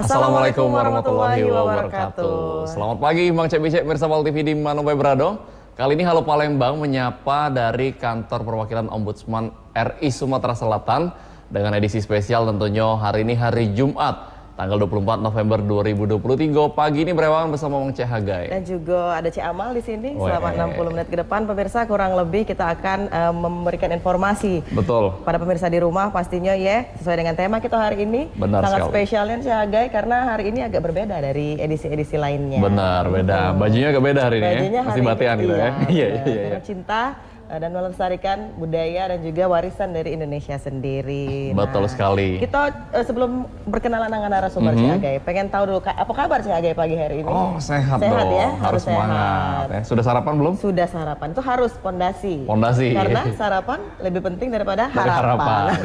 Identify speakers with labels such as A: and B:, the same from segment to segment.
A: Assalamualaikum warahmatullahi wabarakatuh. Selamat pagi Bang Cek Bicek, Mirsa Pal TV di Mano Brado. Kali ini Halo Palembang menyapa dari kantor perwakilan Ombudsman RI Sumatera Selatan dengan edisi spesial tentunya hari ini hari Jumat tanggal 24 November 2023. Pagi ini berewangan bersama Bang Cek Hagai.
B: Dan juga ada Cek Amal di sini. Selama 60 menit ke depan pemirsa kurang lebih kita akan memberikan informasi.
A: Betul.
B: Pada pemirsa di rumah pastinya ya sesuai dengan tema kita hari ini.
A: Benar
B: sangat
A: sekali.
B: spesialnya Cek Hagai karena hari ini agak berbeda dari edisi-edisi lainnya.
A: Benar, beda. Bajunya agak beda hari ini
B: Bajunya
A: ya. Masih batian gitu ya.
B: Iya. Karena cinta dan melestarikan budaya dan juga warisan dari Indonesia sendiri.
A: Betul sekali.
B: Kita sebelum berkenalan dengan narasumber Cek Hagai, pengen tahu dulu apa kabar Cek Hagai pagi hari ini?
A: Oh, sehat
B: Sehat
A: dong.
B: ya,
A: Harus semangat. Ya. Sudah sarapan belum?
B: Sudah sarapan, itu harus pondasi.
A: Pondasi.
B: Karena sarapan lebih penting daripada
A: Dari
B: harapan.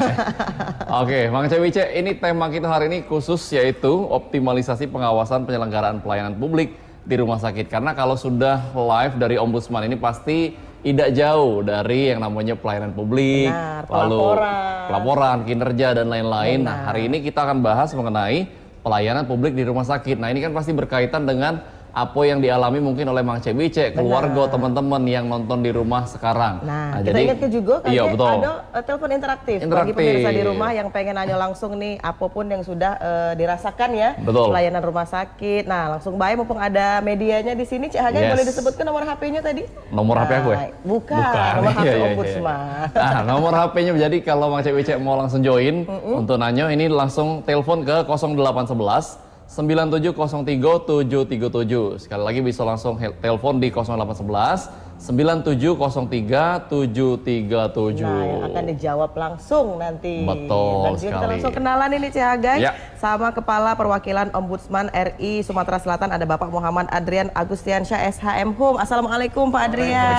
A: Oke, Bang Cek Bicek, ini tema kita hari ini khusus yaitu optimalisasi pengawasan penyelenggaraan pelayanan publik di rumah sakit. Karena kalau sudah live dari Ombudsman ini pasti tidak jauh dari yang namanya pelayanan publik,
B: Benar,
A: lalu
B: pelaporan.
A: pelaporan, kinerja dan lain-lain. Nah, hari ini kita akan bahas mengenai pelayanan publik di rumah sakit. Nah, ini kan pasti berkaitan dengan apa yang dialami mungkin oleh Mang Cek Bicek, keluarga, teman-teman yang nonton di rumah sekarang.
B: Nah, kita ingatkan juga kan
A: iya, betul.
B: ada telepon interaktif bagi pemirsa di rumah yang pengen nanya langsung nih apapun yang sudah dirasakan ya.
A: Betul.
B: Pelayanan rumah sakit. Nah, langsung baik mumpung ada medianya di sini Cek Hagai, boleh disebutkan nomor HP-nya tadi?
A: Nomor HP aku ya?
B: Bukan. Nomor HP Ombudsman.
A: Nah, nomor HP-nya jadi kalau Mang Cek Bicek mau langsung join untuk nanya ini langsung telepon ke 0811 9703-737. Sekali lagi bisa langsung telepon di 0811 9703-737.
B: Nah, yang akan dijawab langsung nanti.
A: Betul
B: Dan juga
A: sekali.
B: kita langsung kenalan ini Cek Hagai
A: Ya.
B: sama Kepala Perwakilan Ombudsman RI Sumatera Selatan, ada Bapak Muhammad Adrian Agustiansyah SHM Hum. Assalamualaikum Pak Adrian.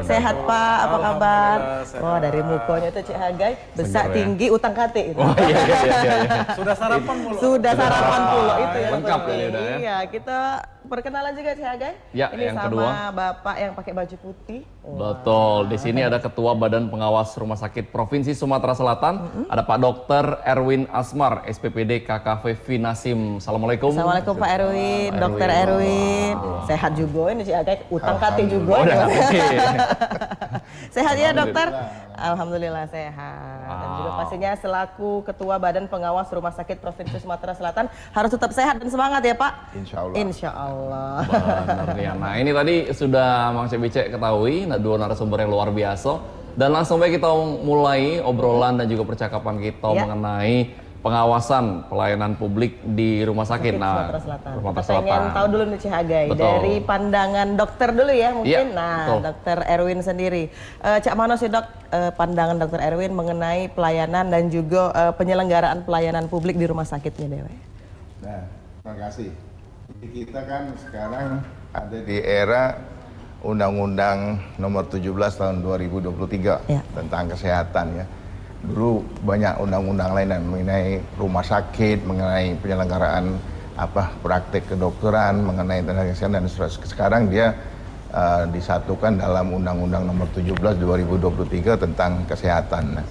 B: Sehat Pak, apa kabar? Wah, dari mukanya itu Cek Hagai besar tinggi utang kate itu.
A: Oh iya.
C: Sudah sarapan mulu.
B: Sudah sarapan puluh itu ya.
A: Lengkap
B: penting.
A: ini udah ya.
B: Iya, kita perkenalan juga Cek Hagai.
A: Ya,
B: ini
A: yang
B: sama
A: kedua.
B: Bapak yang pakai baju putih.
A: Betul. Di sini ada Ketua Badan Pengawas Rumah Sakit Provinsi Sumatera Selatan. Ada Pak Dr. Erwin Asmar, SPPD KKV Finasim. Assalamualaikum.
B: Assalamualaikum Pak Erwin, Dokter Erwin. Sehat juga ini Cek Hagai, utang kate juga.
A: Oh, udah
B: Sehat ya dokter? Alhamdulillah sehat. Dan juga pastinya selaku Ketua Badan Pengawas Rumah Sakit Provinsi Sumatera Selatan harus tetap sehat dan semangat ya Pak?
C: Insya Allah.
B: Insya Allah.
A: Benar ya. Nah, ini tadi sudah Mang Cek Bicek ketahui, dua narasumber yang luar biasa. Dan langsung baik kita mulai obrolan dan juga percakapan kita mengenai pengawasan pelayanan publik di rumah sakit.
B: Sumatera Selatan.
A: Sumatera
B: Kita pengen tahu dulu nih Cek Hagai dari pandangan dokter dulu ya mungkin.
A: betul.
B: Dokter Erwin sendiri. Cak mana sih dok pandangan dokter Erwin mengenai pelayanan dan juga penyelenggaraan pelayanan publik di rumah sakitnya Dewe?
C: Nah, terima kasih. Jadi kita kan sekarang ada di era Undang-Undang Nomor 17 Tahun 2023 tentang kesehatan ya. Dulu banyak undang-undang lain yang mengenai rumah sakit, mengenai penyelenggaraan praktek kedokteran, mengenai tenaga kesehatan dan seterusnya. Sekarang dia disatukan dalam Undang-Undang Nomor 17 2023 tentang kesehatan. Nah,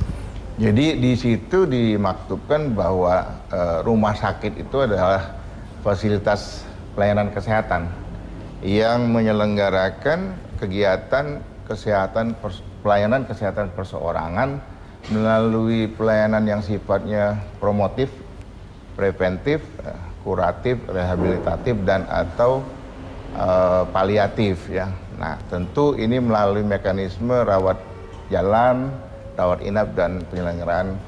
C: jadi di situ dimaktubkan bahwa rumah sakit itu adalah fasilitas pelayanan kesehatan yang menyelenggarakan kegiatan kesehatan pelayanan kesehatan perseorangan melalui pelayanan yang sifatnya promotif, preventif, kuratif, rehabilitatif dan atau paliatif ya. Nah, tentu ini melalui mekanisme rawat jalan, rawat inap dan penyelenggaraan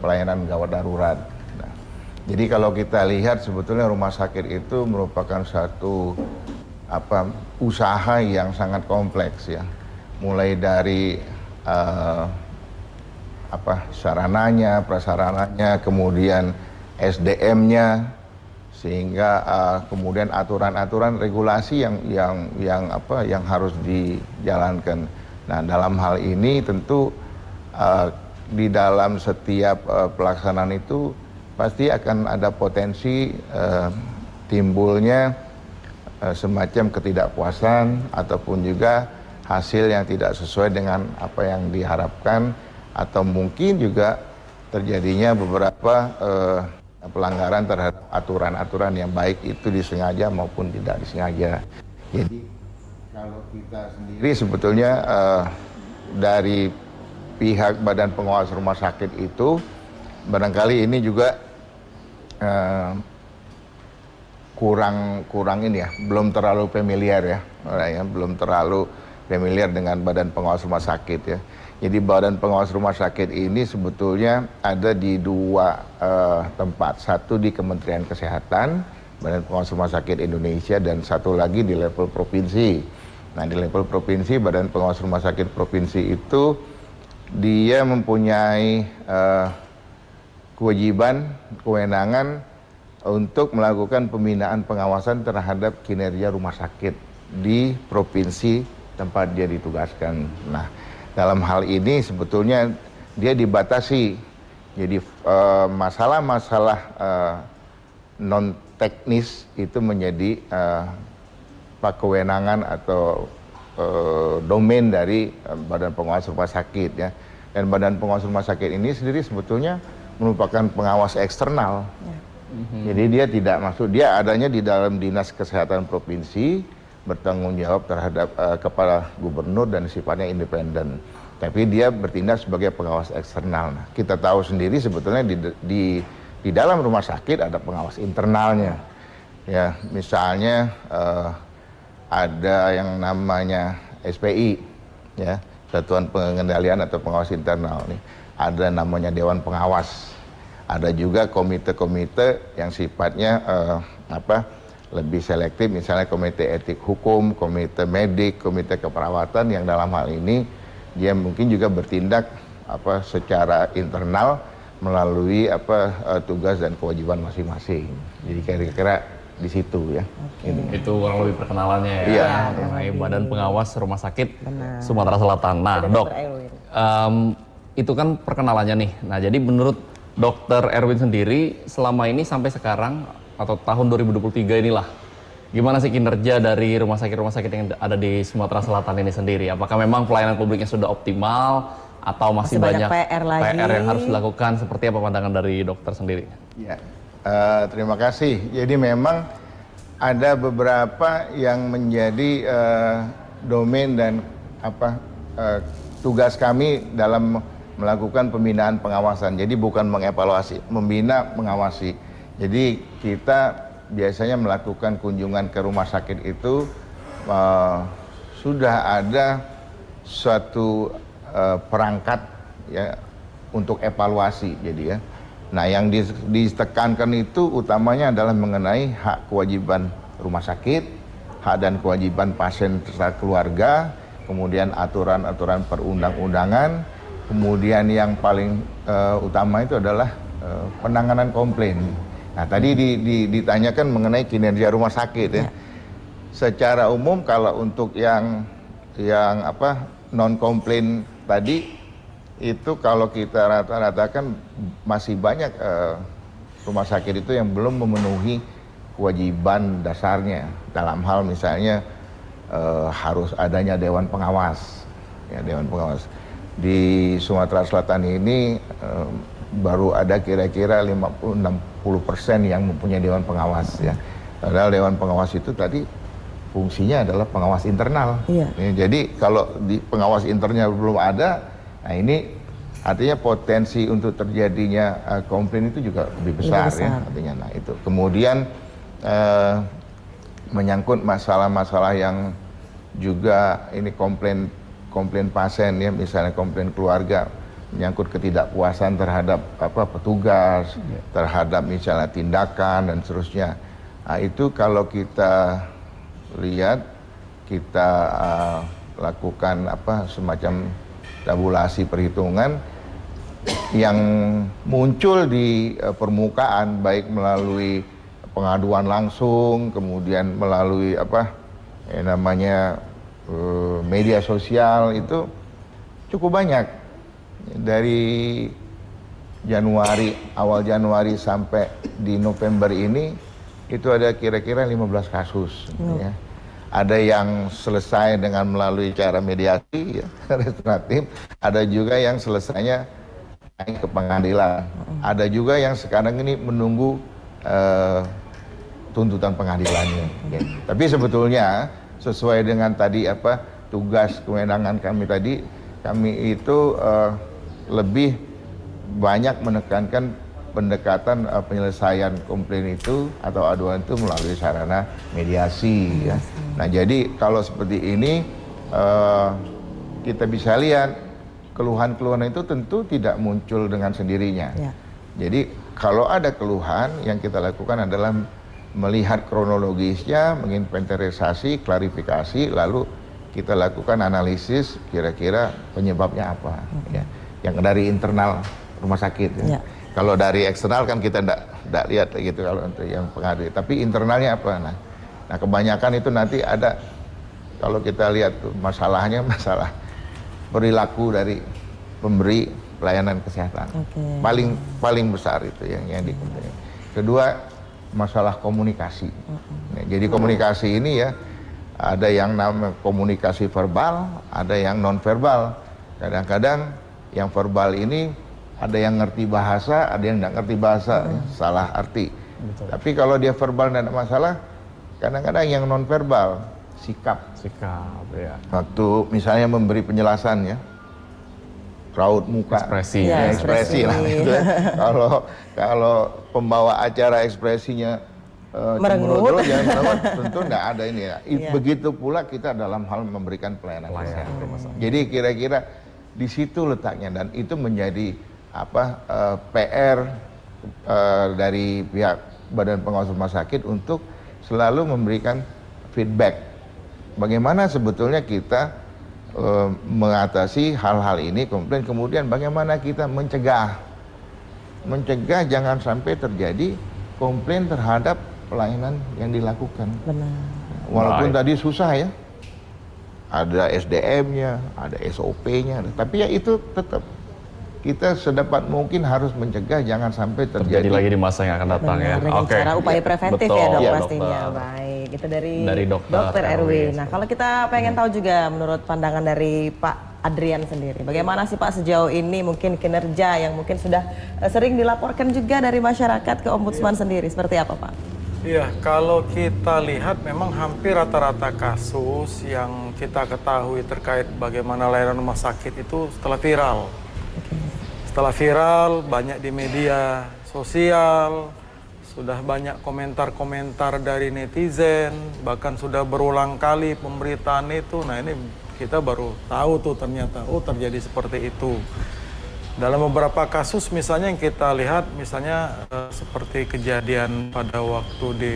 C: pelayanan gawat darurat. Nah, jadi kalau kita lihat sebetulnya rumah sakit itu merupakan satu usaha yang sangat kompleks ya. Mulai dari sarananya, prasarananya, kemudian SDM-nya, sehingga kemudian aturan-aturan regulasi yang harus dijalankan. Nah, dalam hal ini tentu di dalam setiap pelaksanaan itu pasti akan ada potensi timbulnya semacam ketidakpuasan ataupun juga hasil yang tidak sesuai dengan apa yang diharapkan, atau mungkin juga terjadinya beberapa pelanggaran terhadap aturan-aturan yang baik itu disengaja maupun tidak disengaja. Jadi kalau kita sendiri sebetulnya dari pihak Badan Pengawas Rumah Sakit itu barangkali ini juga kurang ini ya, belum terlalu familiar ya, belum terlalu familiar dengan Badan Pengawas Rumah Sakit ya. Jadi Badan Pengawas Rumah Sakit ini sebetulnya ada di dua tempat, satu di Kementerian Kesehatan, Badan Pengawas Rumah Sakit Indonesia, dan satu lagi di level provinsi. Nah di level provinsi, Badan Pengawas Rumah Sakit Provinsi itu dia mempunyai kewajiban, kewenangan untuk melakukan pembinaan pengawasan terhadap kinerja rumah sakit di provinsi tempat dia ditugaskan. Nah, dalam hal ini sebetulnya dia dibatasi. Jadi masalah-masalah non teknis itu menjadi kewenangan atau domain dari Badan Pengawas Rumah Sakit ya. Dan Badan Pengawas Rumah Sakit ini sendiri sebetulnya merupakan pengawas eksternal. Jadi dia tidak masuk, dia adanya di dalam Dinas Kesehatan Provinsi, bertanggung jawab terhadap kepala gubernur dan sifatnya independen. Tapi dia bertindak sebagai pengawas eksternal. Nah, kita tahu sendiri sebetulnya di dalam rumah sakit ada pengawas internalnya. Ya, misalnya ada yang namanya SPI, ya, Satuan Pengendalian atau Pengawas Internal nih. Ada namanya Dewan Pengawas. Ada juga komite-komite yang sifatnya lebih selektif, misalnya komite etik hukum, komite medik, komite keperawatan yang dalam hal ini dia mungkin juga bertindak secara internal melalui tugas dan kewajiban masing-masing. Jadi kira-kira di situ ya.
A: Itu kurang lebih perkenalannya ya.
C: Iya.
A: Mengenai Badan Pengawas Rumah Sakit Sumatera Selatan. Nah, Dok, itu kan perkenalannya nih. Nah, jadi menurut Dokter Erwin sendiri selama ini sampai sekarang atau tahun 2023 inilah, gimana sih kinerja dari rumah sakit yang ada di Sumatera Selatan ini sendiri? Apakah memang pelayanan publiknya sudah optimal atau masih banyak
B: PR
A: yang harus dilakukan? Seperti apa pandangan dari dokter sendiri?
C: Ya, terima kasih. Jadi memang ada beberapa yang menjadi domain dan tugas kami dalam melakukan pembinaan pengawasan. Jadi bukan mengevaluasi, membina, mengawasi. Jadi kita biasanya melakukan kunjungan ke rumah sakit itu sudah ada suatu perangkat ya untuk evaluasi. Jadi ya. Nah, yang ditekankan itu utamanya adalah mengenai hak kewajiban rumah sakit, hak dan kewajiban pasien serta keluarga, kemudian aturan-aturan perundang-undangan. Kemudian yang paling utama itu adalah penanganan komplain. Nah, tadi ditanyakan mengenai kinerja rumah sakit ya. Secara umum kalau untuk yang non komplain tadi itu kalau kita rata-ratakan masih banyak rumah sakit itu yang belum memenuhi kewajiban dasarnya dalam hal misalnya harus adanya dewan pengawas. Ya, dewan pengawas. Di Sumatera Selatan ini baru ada kira-kira 50-60% yang mempunyai dewan pengawas ya. Padahal dewan pengawas itu tadi fungsinya adalah pengawas internal. Iya. Ya, jadi kalau di pengawas internal belum ada, nah ini artinya potensi untuk terjadinya komplain itu juga lebih besar. Ya artinya. Nah itu. Kemudian menyangkut masalah-masalah yang juga ini komplain pasien ya, misalnya komplain keluarga menyangkut ketidakpuasan terhadap petugas, terhadap misalnya tindakan dan seterusnya. Nah, itu kalau kita lihat, kita lakukan semacam tabulasi perhitungan yang muncul di permukaan baik melalui pengaduan langsung, kemudian melalui media sosial itu cukup banyak. Dari awal Januari sampai di November ini itu ada kira-kira 15 kasus. Ya. Ada yang selesai dengan melalui cara mediasi ya, restoratif, ada juga yang selesainya naik ke pengadilan. Ada juga yang sekarang ini menunggu tuntutan pengadilannya. Ya. Tapi sebetulnya sesuai dengan tadi tugas kewenangan kami tadi, kami itu lebih banyak menekankan pendekatan penyelesaian komplain itu atau aduan itu melalui sarana mediasi. Ya. Nah jadi kalau seperti ini kita bisa lihat keluhan-keluhan itu tentu tidak muncul dengan sendirinya. Ya. Jadi kalau ada keluhan, yang kita lakukan adalah melihat kronologisnya, menginventarisasi, klarifikasi, lalu kita lakukan analisis kira-kira penyebabnya apa. Ya. Yang dari internal rumah sakit. Ya. Kalau dari eksternal kan kita tidak lihat gitu kalau untuk yang pengadil. Tapi internalnya apa? Nah kebanyakan itu nanti ada, kalau kita lihat tuh masalahnya masalah perilaku dari pemberi pelayanan kesehatan. Paling besar itu yang dikomplain. Kedua, masalah komunikasi. Nah, jadi komunikasi ini ya ada yang namanya komunikasi verbal, ada yang non verbal. Kadang-kadang yang verbal ini ada yang ngerti bahasa, ada yang nggak ngerti bahasa, ya, salah arti. Betul. Tapi kalau dia verbal tidak ada masalah, kadang-kadang yang non verbal, sikap, ya. Waktu misalnya memberi penjelasan ya, raut muka,
A: ekspresi,
C: ekspresi lah. Gitu. Kalau pembawa acara ekspresinya
B: merengut,
C: tentu tidak ada ini ya. Begitu pula kita dalam hal memberikan pelayanan kesehatan. Jadi kira-kira di situ letaknya, dan itu menjadi PR dari pihak Badan Pengawas Rumah Sakit untuk selalu memberikan feedback bagaimana sebetulnya kita mengatasi hal-hal ini komplain, kemudian bagaimana kita mencegah jangan sampai terjadi komplain terhadap pelayanan yang dilakukan. Benar. Walaupun tadi susah ya, ada SDM-nya, ada SOP-nya, tapi ya itu tetap kita sedapat mungkin harus mencegah jangan sampai terjadi
A: lagi di masa yang akan datang.
B: Benar, ya. Dengan cara upaya preventif ya dok, pastinya.
A: Dokter.
B: Baik, itu dari
A: dokter
B: Erwin. Nah kalau kita pengen tahu juga menurut pandangan dari Pak Adrian sendiri, bagaimana sih Pak sejauh ini mungkin kinerja yang mungkin sudah sering dilaporkan juga dari masyarakat ke Ombudsman sendiri, seperti apa Pak?
D: Iya, kalau kita lihat memang hampir rata-rata kasus yang kita ketahui terkait bagaimana layanan rumah sakit itu setelah viral. Setelah viral, banyak di media sosial, sudah banyak komentar-komentar dari netizen, bahkan sudah berulang kali pemberitaan itu. Nah ini kita baru tahu tuh ternyata, terjadi seperti itu. Dalam beberapa kasus misalnya yang kita lihat, misalnya seperti kejadian pada waktu di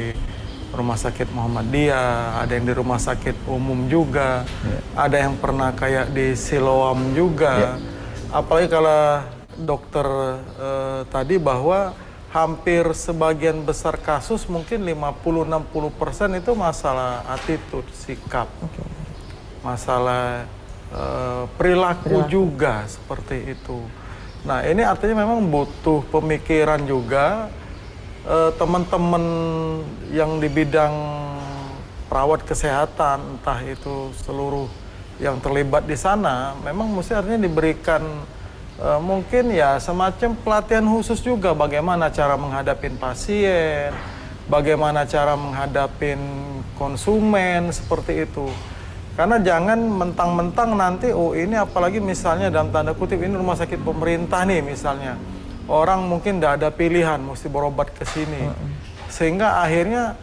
D: Rumah Sakit Muhammadiyah, ada yang di Rumah Sakit Umum juga, ada yang pernah kayak di Siloam juga. Apalagi kalau dokter tadi bahwa hampir sebagian besar kasus mungkin 50-60% itu masalah attitude, sikap, masalah perilaku juga seperti itu. Nah ini artinya memang butuh pemikiran juga teman-teman yang di bidang perawat kesehatan, entah itu seluruh yang terlibat di sana, memang mesti artinya diberikan mungkin ya semacam pelatihan khusus juga bagaimana cara menghadapin pasien, bagaimana cara menghadapin konsumen seperti itu. Karena jangan mentang-mentang nanti ini apalagi misalnya dalam tanda kutip ini rumah sakit pemerintah nih misalnya. Orang mungkin tidak ada pilihan mesti berobat ke sini. Sehingga akhirnya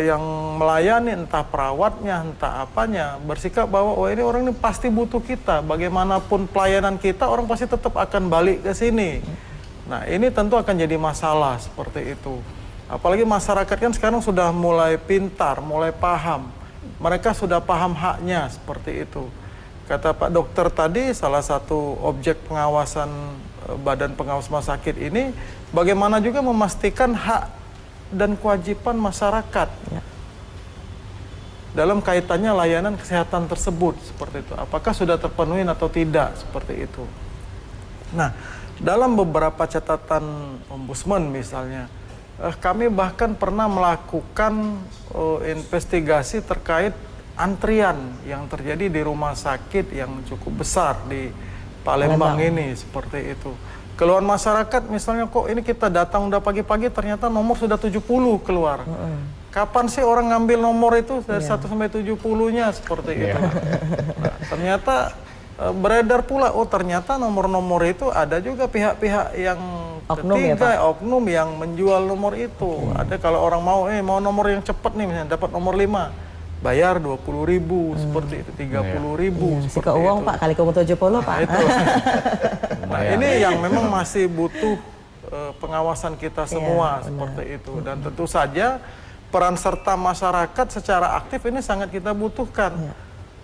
D: yang melayani entah perawatnya, entah apanya, bersikap bahwa ini orang ini pasti butuh kita. Bagaimanapun pelayanan kita, orang pasti tetap akan balik ke sini. Nah ini tentu akan jadi masalah seperti itu. Apalagi masyarakat kan sekarang sudah mulai pintar, mulai paham. Mereka sudah paham haknya seperti itu. Kata Pak Dokter tadi, salah satu objek pengawasan Badan Pengawas Rumah Sakit ini, bagaimana juga memastikan hak dan kewajiban masyarakat dalam kaitannya layanan kesehatan tersebut seperti itu. Apakah sudah terpenuhi atau tidak seperti itu. Nah, dalam beberapa catatan Ombudsman misalnya, kami bahkan pernah melakukan investigasi terkait antrian yang terjadi di rumah sakit yang cukup besar di Palembang ini seperti itu. Keluhan masyarakat misalnya kok ini kita datang udah pagi-pagi ternyata nomor sudah 70 keluar. Kapan sih orang ngambil nomor itu dari 1 sampai 70-nya seperti itu. Nah, ternyata beredar pula, oh ternyata nomor-nomor itu ada juga pihak-pihak yang
B: Oknum
D: ketiga,
B: ya, Pak?
D: oknum yang menjual nomor itu. Ada kalau orang mau nomor yang cepat nih, misalnya dapat nomor 5, bayar 20.000 seperti itu, 30.000
B: Si
D: seperti
B: ke uang
D: itu.
B: Pak, kali kamu 70 Pak.
D: Itu. Nah, ini yang memang masih butuh pengawasan kita semua seperti itu. Dan tentu saja peran serta masyarakat secara aktif ini sangat kita butuhkan.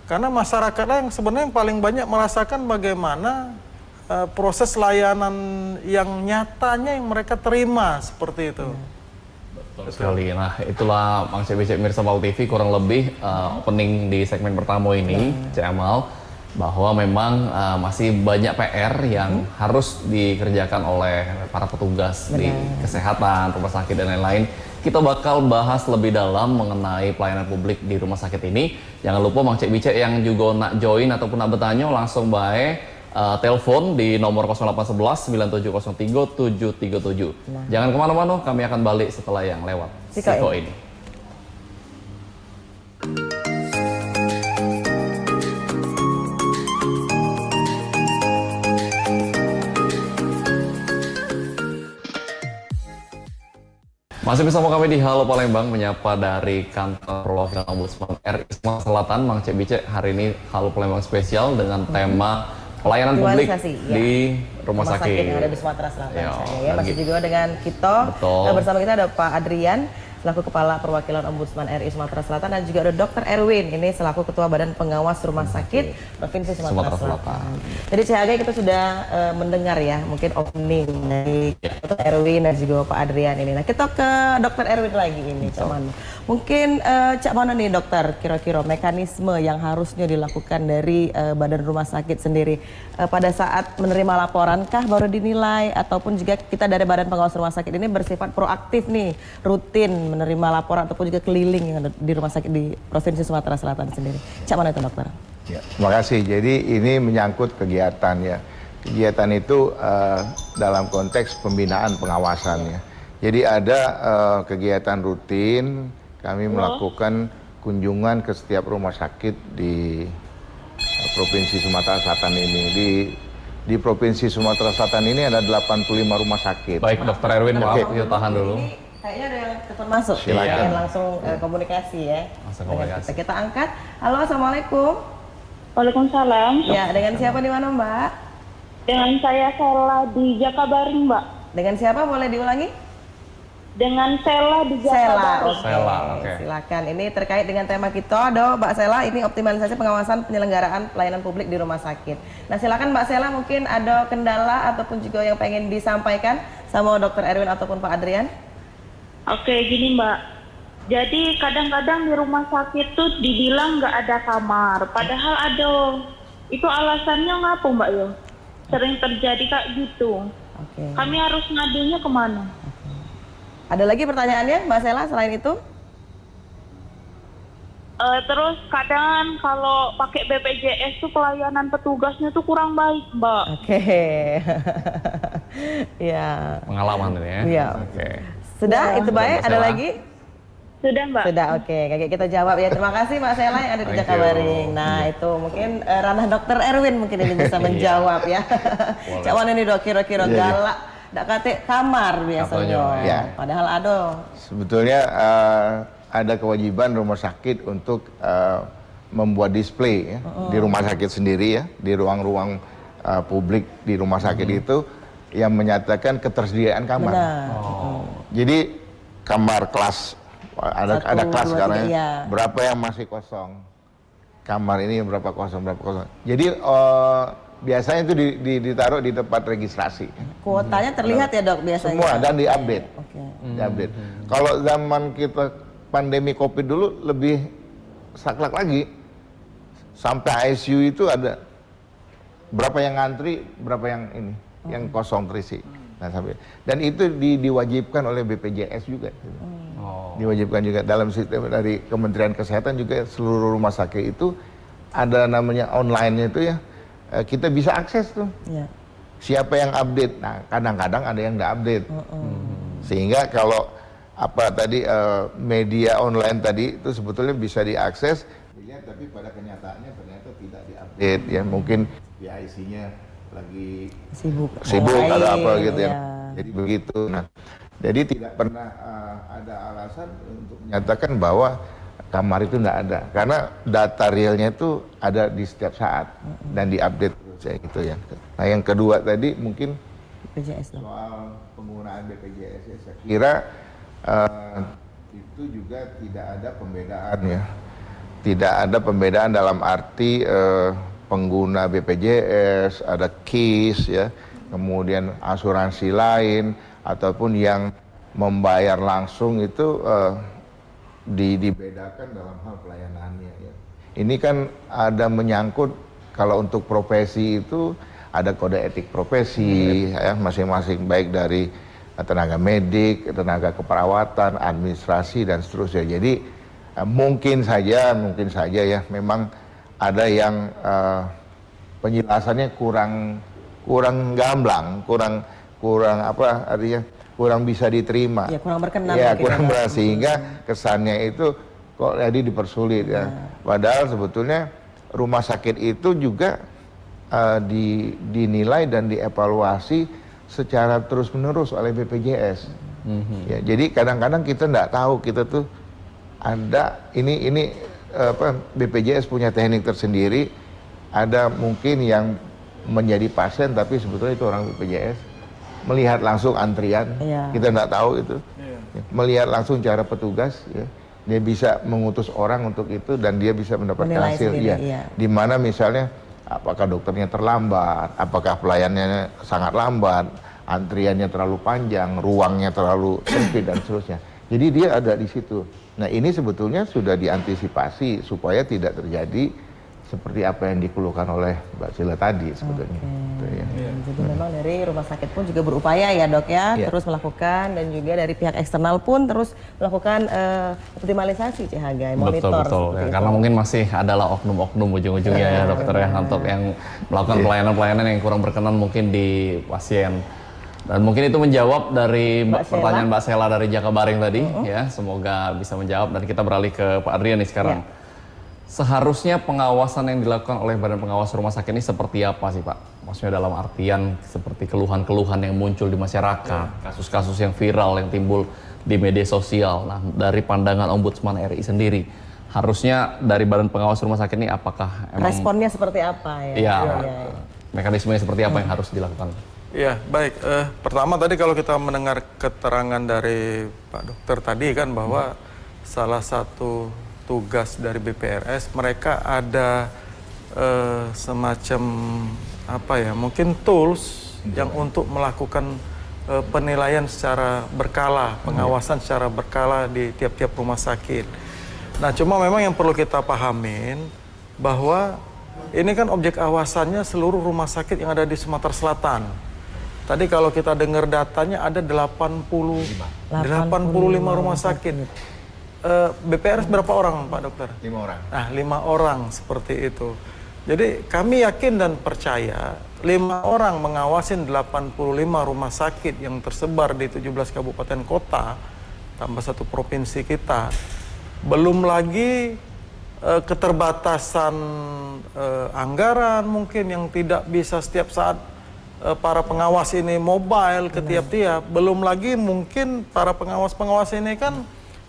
D: Karena masyarakatlah yang sebenarnya yang paling banyak merasakan bagaimana proses layanan yang nyatanya yang mereka terima seperti itu.
A: Betul sekali. Nah, itulah Mang Cek Mirsa Pal TV kurang lebih opening di segmen pertama ini, Cek Amal, bahwa memang masih banyak PR yang harus dikerjakan oleh para petugas di kesehatan, rumah sakit dan lain-lain. Kita bakal bahas lebih dalam mengenai pelayanan publik di rumah sakit ini. Jangan lupa Mang Cek Bicek yang juga nak join ataupun nak bertanya langsung bae telepon di nomor 0811 9703 737. Jangan kemana-mana, kami akan balik setelah yang lewat Siko ini. Masih bersama kami di Halo Palembang, menyapa dari kantor perwakilan Ombudsman RI Sumatera Selatan. Mang Cek Bicek, hari ini Halo Palembang spesial dengan tema pelayanan publik di rumah sakit
B: yang ada di Sumatera Selatan.
A: Ya,
B: masih juga dengan kita. Bersama kita ada Pak Adrian selaku Kepala Perwakilan Ombudsman RI Sumatera Selatan, dan juga ada Dr. Erwin ini selaku Ketua Badan Pengawas Rumah Sakit Provinsi Sumatera Selatan. Jadi CHG kita sudah mendengar ya mungkin opening dari Dr. Erwin dan juga Pak Adrian ini. Nah, kita ke Dr. Erwin lagi ini, Cak Mano. Mungkin Cak Mano nih dokter, kira-kira mekanisme yang harusnya dilakukan dari Badan Rumah Sakit sendiri pada saat menerima laporan kah baru dinilai, ataupun juga kita dari Badan Pengawas Rumah Sakit ini bersifat proaktif nih, rutin menerima laporan ataupun juga keliling yang ada di rumah sakit di Provinsi Sumatera Selatan sendiri. Cak Mano itu dokter?
C: Ya, terima kasih. Jadi ini menyangkut kegiatan ya. Kegiatan itu dalam konteks pembinaan pengawasan ya. Jadi ada kegiatan rutin, kami melakukan kunjungan ke setiap rumah sakit di Provinsi Sumatera Selatan ini. Di Provinsi Sumatera Selatan ini ada 85 rumah sakit.
A: Baik, Dr. Erwin, maaf, yuk tahan dulu.
B: Kayaknya ada yang telepon masuk.
C: Silakan.
B: Langsung komunikasi ya.
A: Langsung komunikasi.
B: Kita angkat. Halo, assalamualaikum.
E: Waalaikumsalam.
B: Ya, dengan siapa di mana Mbak?
E: Dengan saya Sela di Jakabaring, Mbak.
B: Dengan siapa, boleh diulangi?
E: Dengan Sela di
B: Sela,
E: Jakabaring.
B: oke.
A: Sela, oke.
B: Silakan. Ini terkait dengan tema kita, Mbak Sela. Ini optimalisasi pengawasan penyelenggaraan pelayanan publik di rumah sakit. Nah, silakan Mbak Sela, mungkin ada kendala ataupun juga yang pengen disampaikan sama Dr. Erwin ataupun Pak Adrian?
E: Oke, gini Mbak. Jadi kadang-kadang di rumah sakit tuh dibilang nggak ada kamar, padahal ada. Itu alasannya ngapa Mbak yo? Sering terjadi kayak gitu.
B: Oke.
E: Kami harus ngadunya kemana?
B: Ada lagi pertanyaannya Mbak Sela selain itu?
E: Terus kadang kalau pakai BPJS tuh pelayanan petugasnya tuh kurang baik, Mbak.
B: Oke. Ya.
A: Pengalaman ini ya.
B: Iya.
A: Oke.
B: Sudah, itu baik.
A: Mbak
B: Ada
A: Sela.
B: lagi?
E: Sudah, Mbak.
B: Sudah, oke. Kayak kita jawab ya. Terima kasih Mbak Sela yang ada di
A: Thank you.
B: Jakabaring. Nah, itu mungkin ranah Dr. Erwin mungkin ini bisa menjawab ya. Cak Wan ini dok, kira-kira galak. Dak kate kamar biasanya.
A: Katanya,
C: ya.
B: Padahal ada.
C: Sebetulnya ada kewajiban rumah sakit untuk membuat display ya, di rumah sakit sendiri ya, di ruang-ruang publik di rumah sakit itu yang menyatakan ketersediaan kamar.
B: Benar.
C: Jadi kamar kelas ada kelas
B: 1, 2,
C: sekarang
B: 3,
C: ya.
B: iya.
C: Berapa yang masih kosong? Kamar ini berapa kosong? Jadi biasanya itu ditaruh di tempat registrasi.
B: Kuotanya terlihat ya dok biasanya.
C: Semua dan diupdate.
B: Oke.
C: Diupdate. Kalau zaman kita pandemi Covid dulu lebih saklek lagi. Sampai ICU itu ada berapa yang ngantri, berapa yang ini, yang kosong terisi. Nah, sampai dan itu diwajibkan oleh BPJS juga. Diwajibkan juga dalam sistem dari Kementerian Kesehatan juga seluruh rumah sakit itu ada namanya online-nya itu ya. kita bisa akses tuh.
B: Ya.
C: Siapa yang update? Nah, kadang-kadang ada yang nggak update. Sehingga kalau media online tadi itu sebetulnya bisa diakses, dilihat, tapi pada kenyataannya ternyata tidak diupdate. Ya mungkin PIC-nya lagi sibuk ada apa gitu ya. Jadi begitu. Nah, jadi tidak pernah ada alasan untuk menyatakan bahwa kamar itu nggak ada, karena data realnya itu ada di setiap saat dan diupdate terus ya gitu ya. Nah yang kedua tadi mungkin
B: BPJS
C: soal penggunaan BPJS ya, saya kira itu juga tidak ada pembedaan ya, tidak ada pembedaan dalam arti pengguna BPJS ada KIS ya, kemudian asuransi lain ataupun yang membayar langsung itu dibedakan dalam hal pelayanannya ya. Ini kan ada menyangkut kalau untuk profesi itu ada kode etik profesi ya masing-masing, baik dari tenaga medik, tenaga keperawatan, administrasi dan seterusnya. Jadi mungkin saja ya memang ada yang penjelasannya kurang gamblang, kurang apa artinya kurang bisa diterima.
B: Ya, kurang berkenan.
C: Ya, kurang berkenan sehingga kesannya itu kok jadi dipersulit ya. Padahal sebetulnya rumah sakit itu juga dinilai dan dievaluasi secara terus-menerus oleh BPJS. Ya, jadi kadang-kadang kita nggak tahu kita tuh ada ini BPJS punya teknik tersendiri. Ada mungkin yang menjadi pasien tapi sebetulnya itu orang BPJS. Melihat langsung antrian, kita nggak tahu itu. Melihat langsung cara petugas, ya. Dia bisa mengutus orang untuk itu dan dia bisa mendapatkan hasil. Di mana misalnya, apakah dokternya terlambat, apakah pelayanannya sangat lambat, antriannya terlalu panjang, ruangnya terlalu sempit dan seterusnya. Jadi dia ada di situ. Nah ini sebetulnya sudah diantisipasi supaya tidak terjadi seperti apa yang dikeluhkan oleh Mbak Sila tadi sebetulnya.
B: Jadi memang dari rumah sakit pun juga berupaya ya dok ya, terus melakukan, dan juga dari pihak eksternal pun terus melakukan optimalisasi CHG, monitor.
A: Betul. Ya, karena mungkin masih adalah oknum-oknum ujung-ujungnya ya dokter ya, untuk yang melakukan pelayanan-pelayanan yang kurang berkenan mungkin di pasien. Dan mungkin itu menjawab dari pertanyaan Mbak Sela dari Jakabaring tadi ya, semoga bisa menjawab dan kita beralih ke Pak Adrian nih sekarang. Seharusnya pengawasan yang dilakukan oleh Badan Pengawas Rumah Sakit ini seperti apa sih Pak? Maksudnya dalam artian seperti keluhan-keluhan yang muncul di masyarakat, kasus-kasus yang viral yang timbul di media sosial. Nah, dari pandangan Ombudsman RI sendiri, harusnya dari Badan Pengawas Rumah Sakit ini apakah emang
B: responnya seperti apa ya?
A: Iya, mekanismenya seperti apa yang harus dilakukan?
D: Ya, baik. Pertama tadi kalau kita mendengar keterangan dari Pak Dokter tadi kan bahwa salah satu tugas dari BPRS, mereka ada semacam apa ya, mungkin tools yang untuk melakukan penilaian secara berkala, pengawasan secara berkala di tiap-tiap rumah sakit. Nah, cuma memang yang perlu kita pahamin bahwa ini kan objek awasannya seluruh rumah sakit yang ada di Sumatera Selatan. Tadi kalau kita dengar datanya ada 85 rumah sakit. BPRS berapa orang Pak Dokter?
C: 5 orang.
D: Nah, 5 orang seperti itu. Jadi kami yakin dan percaya 5 orang mengawasin 85 rumah sakit yang tersebar di 17 kabupaten kota, tambah 1 provinsi kita. Belum lagi keterbatasan anggaran mungkin yang tidak bisa setiap saat para pengawas ini mobile ke tiap-tiap. Belum lagi mungkin para pengawas-pengawas ini kan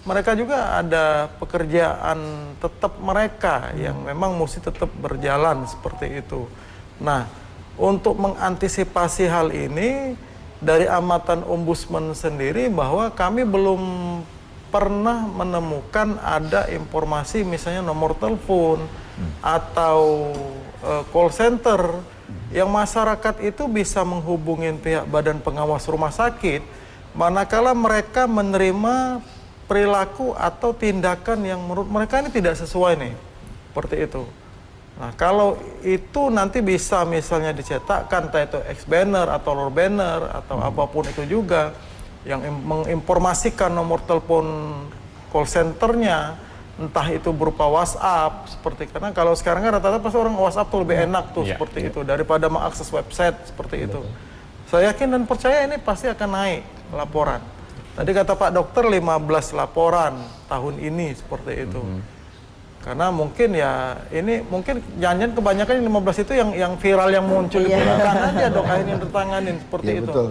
D: mereka juga ada pekerjaan tetap mereka yang memang mesti tetap berjalan seperti itu. Nah, untuk mengantisipasi hal ini dari amatan Ombudsman sendiri bahwa kami belum pernah menemukan ada informasi misalnya nomor telepon atau call center yang masyarakat itu bisa menghubungi pihak Badan Pengawas Rumah Sakit manakala mereka menerima perilaku atau tindakan yang menurut mereka ini tidak sesuai nih, seperti itu. Nah, kalau itu nanti bisa misalnya dicetakkan entah itu X-banner atau lor banner atau apapun itu juga yang menginformasikan nomor telepon call centernya entah itu berupa WhatsApp seperti, karena kalau sekarang kan rata-rata pasti orang WhatsApp tuh lebih enak tuh seperti itu daripada mengakses website seperti itu. Saya yakin dan percaya ini pasti akan naik laporan. Tadi kata Pak Dokter 15 laporan tahun ini seperti itu. Karena mungkin ya ini mungkin jangan kebanyakan yang 15 itu yang viral yang muncul di belakang aja dok akhirnya tertanganin seperti itu.
C: Betul.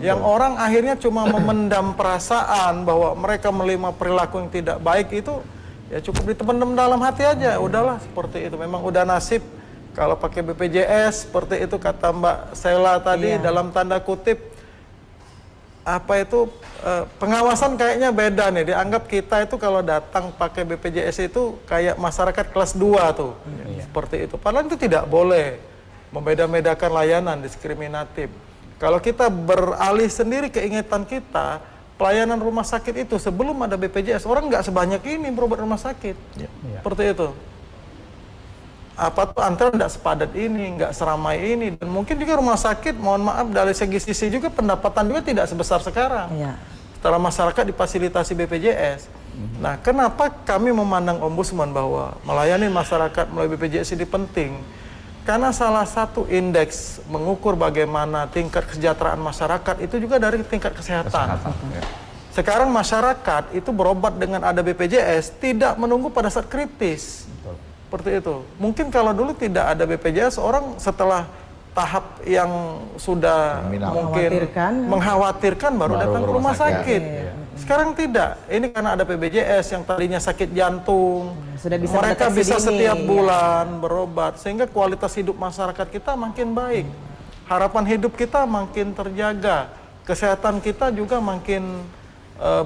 D: Yang orang akhirnya cuma memendam perasaan bahwa mereka menerima perilaku yang tidak baik itu ya cukup dipendam dalam hati aja. Udahlah seperti itu. Memang udah nasib kalau pakai BPJS seperti itu kata Mbak Sela tadi dalam tanda kutip apa itu pengawasan kayaknya beda nih. Dianggap kita itu kalau datang pakai BPJS itu kayak masyarakat kelas 2 tuh. Seperti itu. Padahal itu tidak boleh membeda-bedakan layanan diskriminatif. Kalau kita beralih sendiri keingatan kita, pelayanan rumah sakit itu sebelum ada BPJS orang nggak sebanyak ini berobat rumah sakit. Seperti itu. Apa tuh antrean nggak sepadat ini, nggak seramai ini, dan mungkin juga rumah sakit, mohon maaf dari segi sisi juga pendapatan juga tidak sebesar sekarang. Setelah masyarakat difasilitasi BPJS. Nah, kenapa kami memandang Ombudsman bahwa melayani masyarakat melalui BPJS ini penting? Karena salah satu indeks mengukur bagaimana tingkat kesejahteraan masyarakat itu juga dari tingkat kesehatan. Sekarang masyarakat itu berobat dengan ada BPJS tidak menunggu pada saat kritis. Seperti itu. Mungkin kalau dulu tidak ada BPJS, orang setelah tahap yang sudah mungkin mengkhawatirkan baru datang ke rumah sakit. Sekarang tidak. Ini karena ada BPJS yang tadinya sakit jantung, mereka bisa setiap bulan berobat, sehingga kualitas hidup masyarakat kita makin baik. Harapan hidup kita makin terjaga. Kesehatan kita juga makin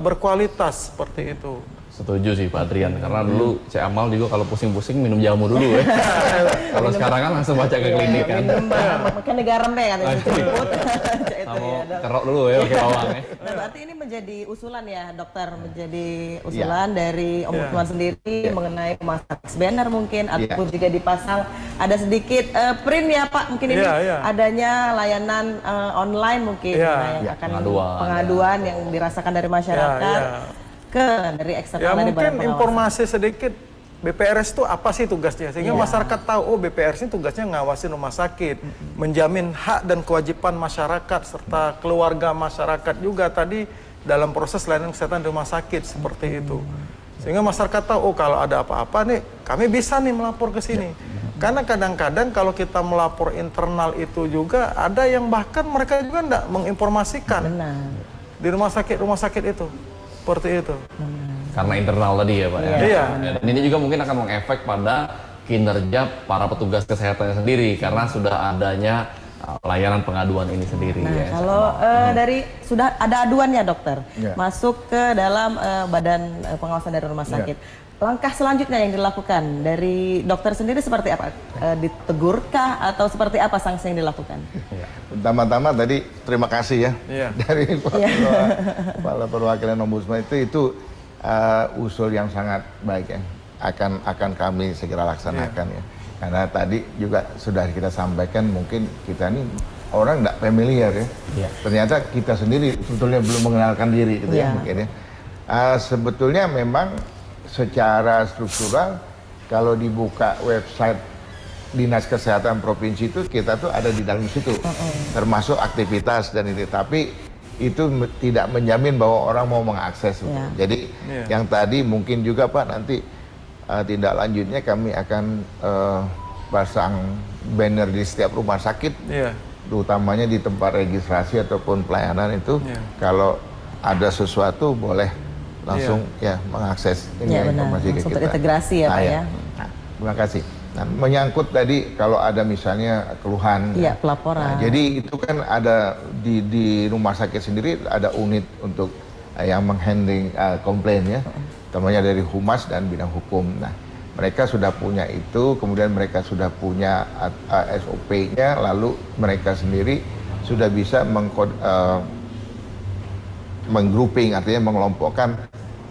D: berkualitas seperti itu.
A: Setuju sih Pak Adrian, karena dulu Cik Amal juga kalau pusing-pusing minum jamu dulu ya. Kalau sekarang kan langsung baca ke klinik kan.
B: Minum makan garam deh kan itu.
A: Kerok dulu ya pakai bawang ya.
B: Nah, berarti ini menjadi usulan ya dokter, menjadi usulan dari Ombudsman sendiri mengenai pemasangan banner mungkin ataupun juga dipasang ada sedikit print ya Pak, mungkin ini adanya layanan online mungkin yang akan pengaduan yang dirasakan dari masyarakat. Dari eksternal
D: ya mungkin informasi sedikit BPRS itu apa sih tugasnya sehingga masyarakat tahu oh BPRS ini tugasnya ngawasin rumah sakit, menjamin hak dan kewajiban masyarakat serta keluarga masyarakat juga tadi dalam proses layanan kesehatan di rumah sakit seperti itu. Sehingga masyarakat tahu oh kalau ada apa-apa nih kami bisa nih melapor ke sini. Karena kadang-kadang kalau kita melapor internal itu juga ada yang bahkan mereka juga tidak menginformasikan di rumah sakit itu. Seperti itu.
A: Karena internal tadi ya Pak ya. Dan ini juga mungkin akan mengefek pada kinerja para petugas kesehatannya sendiri karena sudah adanya layanan pengaduan ini sendiri.
B: Nah, kalau dari sudah ada aduannya dokter masuk ke dalam badan pengawasan dari rumah sakit. Langkah selanjutnya yang dilakukan dari dokter sendiri seperti apa? Ditegurkah atau seperti apa sanksi yang dilakukan?
C: Pertama-tama tadi terima kasih ya dari Kepala Perwakilan Ombudsman itu usul yang sangat baik ya. Akan kami segera laksanakan ya. Karena tadi juga sudah kita sampaikan mungkin kita ini orang tidak familiar ya. Ternyata kita sendiri sebetulnya belum mengenalkan diri gitu ya mungkin ya. Sebetulnya memang secara struktural kalau dibuka website Dinas Kesehatan Provinsi itu kita tuh ada di dalam situ termasuk aktivitas dan itu tapi itu tidak menjamin bahwa orang mau mengakses jadi yang tadi mungkin juga Pak nanti tindak lanjutnya kami akan pasang banner di setiap rumah sakit utamanya di tempat registrasi ataupun pelayanan itu kalau ada sesuatu boleh langsung mengakses ini informasi ke kita.
B: Terintegrasi ya Pak ya.
C: Terima kasih. Nah, menyangkut tadi kalau ada misalnya keluhan,
B: pelaporan.
C: Nah, jadi itu kan ada di rumah sakit sendiri ada unit untuk yang menghandling komplain ya, temannya dari humas dan bidang hukum. Nah, mereka sudah punya itu, kemudian mereka sudah punya SOP-nya, lalu mereka sendiri sudah bisa menggrouping, artinya mengelompokkan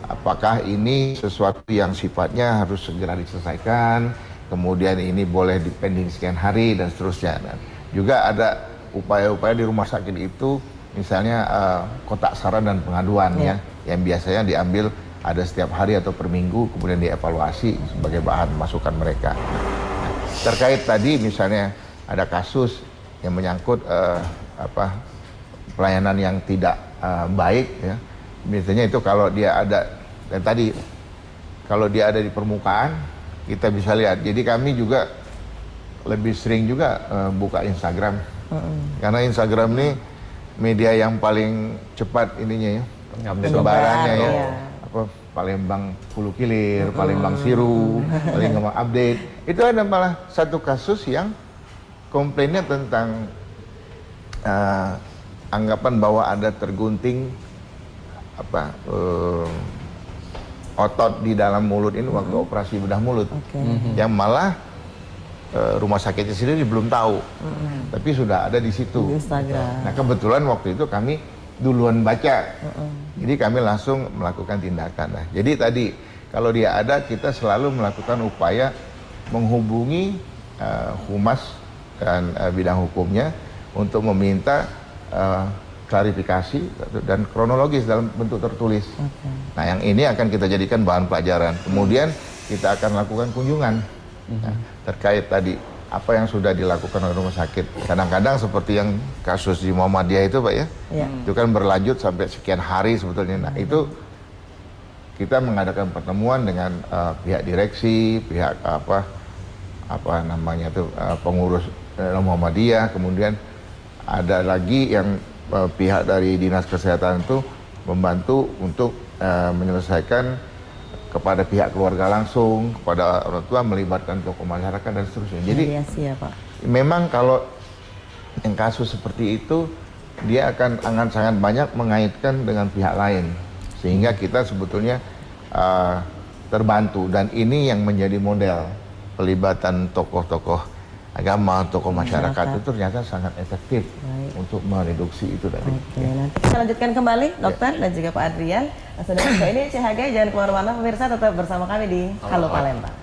C: apakah ini sesuatu yang sifatnya harus segera diselesaikan, kemudian ini boleh dipending sekian hari dan seterusnya. Dan juga ada upaya-upaya di rumah sakit itu, misalnya kotak saran dan pengaduan ya, yang biasanya diambil ada setiap hari atau per minggu, kemudian dievaluasi sebagai bahan masukan mereka. Nah, terkait tadi misalnya ada kasus yang menyangkut pelayanan yang tidak baik, ya, biasanya itu kalau dia ada, dan tadi kalau dia ada di permukaan kita bisa lihat. Jadi kami juga lebih sering juga buka Instagram, karena Instagram ini media yang paling cepat ininya ya, sebarannya ya. Palembang Hulu Kilir, Palembang Siru, Palembang Update. Itu ada malah satu kasus yang komplainnya tentang anggapan bahwa ada tergunting otot di dalam mulut ini waktu operasi bedah mulut, yang malah rumah sakitnya sendiri belum tahu, tapi sudah ada di situ. Nah kebetulan waktu itu kami duluan baca, jadi kami langsung melakukan tindakan. Nah, jadi tadi kalau dia ada, kita selalu melakukan upaya menghubungi humas dan bidang hukumnya untuk meminta klarifikasi dan kronologis dalam bentuk tertulis. Nah, yang ini akan kita jadikan bahan pelajaran. Kemudian kita akan lakukan kunjungan terkait tadi apa yang sudah dilakukan oleh rumah sakit. Kadang-kadang seperti yang kasus di Muhammadiyah itu Pak ya, itu kan berlanjut sampai sekian hari sebetulnya. Nah itu kita mengadakan pertemuan dengan pihak direksi, pihak pengurus Muhammadiyah, kemudian ada lagi yang pihak dari Dinas Kesehatan itu membantu untuk menyelesaikan kepada pihak keluarga langsung, kepada orang tua, melibatkan tokoh masyarakat dan seterusnya. Jadi memang kalau yang kasus seperti itu dia akan sangat banyak mengaitkan dengan pihak lain, sehingga kita sebetulnya terbantu, dan ini yang menjadi model pelibatan tokoh-tokoh agama, tokoh masyarakat itu ternyata sangat efektif untuk mereduksi itu tadi.
B: Nanti kita lanjutkan kembali dokter dan juga Pak Adrian. Saudara ini CHG, jangan kemana-mana pemirsa, tetap bersama kami di Halo Palembang.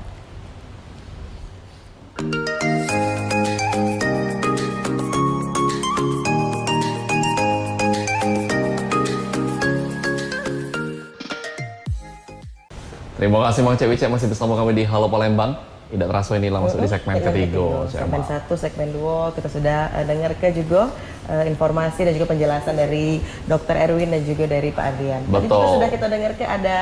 A: Terima kasih Mang Cek Wicek masih bersama kami di Halo Palembang. Tidak terasa inilah masuk di segmen ketiga.
B: Segmen 1, segmen 2 kita sudah dengarkan juga informasi dan juga penjelasan dari Dr. Erwin dan juga dari Pak Adrian. Tadi juga sudah kita dengarkan ada